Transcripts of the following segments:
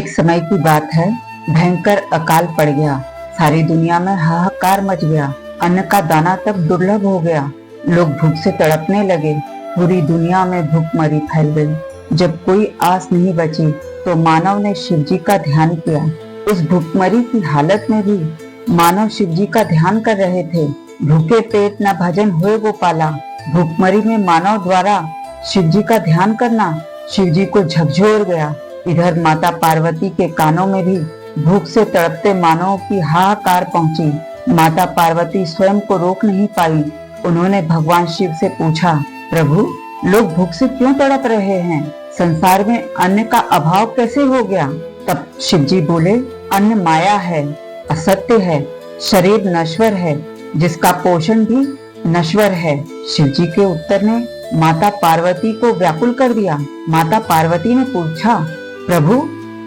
एक समय की बात है, भयंकर अकाल पड़ गया। सारी दुनिया में हाहाकार मच गया। अन्न का दाना तक दुर्लभ हो गया। लोग भूख से तड़पने लगे। पूरी दुनिया में भूखमरी फैल गई। जब कोई आस नहीं बची तो मानव ने शिव जी का ध्यान किया। उस भूखमरी की हालत में भी मानव शिव जी का ध्यान कर रहे थे। भूखे पेट न भजन होए गोपाला। भूखमरी में मानव द्वारा शिव जी का ध्यान करना शिव जी को झकझोर गया। इधर माता पार्वती के कानों में भी भूख से तड़पते मानवों की हाहाकार पहुंची। माता पार्वती स्वयं को रोक नहीं पाई। उन्होंने भगवान शिव से पूछा, प्रभु, लोग भूख से क्यों तड़प रहे हैं? संसार में अन्न का अभाव कैसे हो गया? तब शिव जी बोले, अन्न माया है, असत्य है, शरीर नश्वर है, जिसका पोषण भी नश्वर है। शिव जी के उत्तर ने माता पार्वती को व्याकुल कर दिया। माता पार्वती ने पूछा, प्रभु,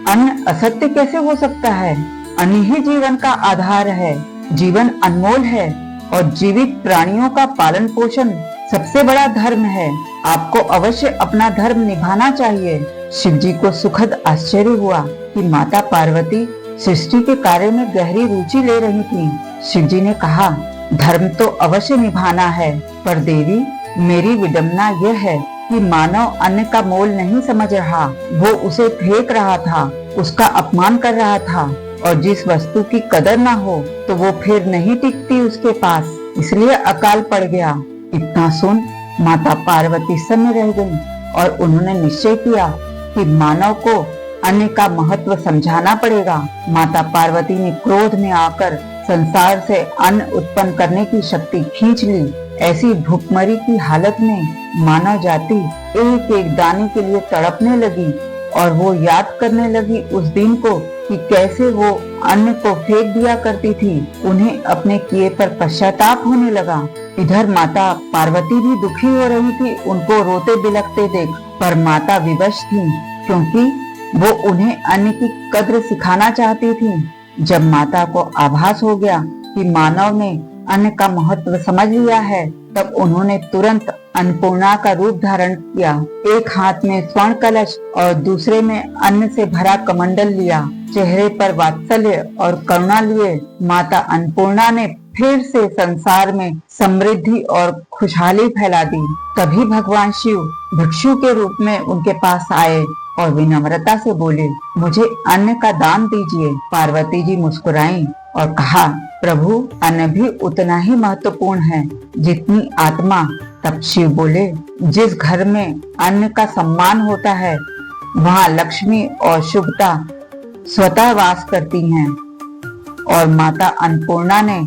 अन्न असत्य कैसे हो सकता है? अन्न ही जीवन का आधार है। जीवन अनमोल है और जीवित प्राणियों का पालन पोषण सबसे बड़ा धर्म है। आपको अवश्य अपना धर्म निभाना चाहिए। शिव जी को सुखद आश्चर्य हुआ कि माता पार्वती सृष्टि के कार्य में गहरी रुचि ले रही थी। शिव जी ने कहा, धर्म तो अवश्य निभाना है, पर देवी, मेरी विडंबना यह है कि मानव अन्न का मोल नहीं समझ रहा। वो उसे फेंक रहा था, उसका अपमान कर रहा था, और जिस वस्तु की कदर ना हो तो वो फिर नहीं टिकती उसके पास। इसलिए अकाल पड़ गया। इतना सुन माता पार्वती सन्न रह गई और उन्होंने निश्चय किया कि मानव को अन्न का महत्व समझाना पड़ेगा। माता पार्वती ने क्रोध में आकर संसार से अन्न उत्पन्न करने की शक्ति खींच ली। ऐसी भूखमरी की हालत में मानव जाति एक एक दाने के लिए तड़पने लगी और वो याद करने लगी उस दिन को कि कैसे वो अन्न को फेंक दिया करती थी। उन्हें अपने किए पर पश्चाताप होने लगा। इधर माता पार्वती भी दुखी हो रही थी उनको रोते बिलखते देख, पर माता विवश थी क्योंकि वो उन्हें अन्न की कद्र सिखाना चाहती थी। जब माता को आभास हो गया कि मानव ने अन्न का महत्व समझ लिया है, तब उन्होंने तुरंत अन्नपूर्णा का रूप धारण किया। एक हाथ में स्वर्ण कलश और दूसरे में अन्न से भरा कमंडल लिया। चेहरे पर वात्सल्य और करुणा लिए माता अन्नपूर्णा ने फिर से संसार में समृद्धि और खुशहाली फैला दी। तभी भगवान शिव भिक्षु के रूप में उनके पास आए और विनम्रता से बोले, मुझे अन्न का दान दीजिए। पार्वती जी मुस्कुराईं और कहा, प्रभु, अन्न भी उतना ही महत्वपूर्ण है जितनी आत्मा। तब शिव बोले, जिस घर में अन्न का सम्मान होता है वहाँ लक्ष्मी और शुभता स्वतः वास करती हैं। और माता अन्नपूर्णा ने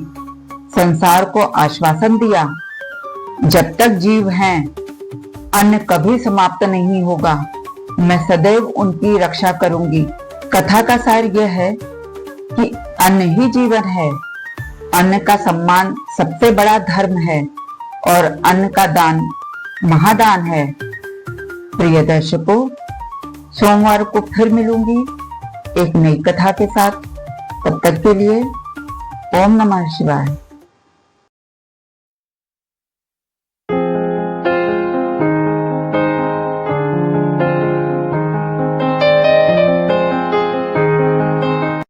संसार को आश्वासन दिया, जब तक जीव हैं अन्न कभी समाप्त नहीं होगा। मैं सदैव उनकी रक्षा करूंगी। कथा का सार यह है कि अन्न ही जीवन है। अन्न का सम्मान सबसे बड़ा धर्म है और अन्न का दान महादान है। प्रिय दर्शकों, सोमवार को फिर मिलूंगी एक नई कथा के साथ। तब तक के लिए ओम नमः शिवाय।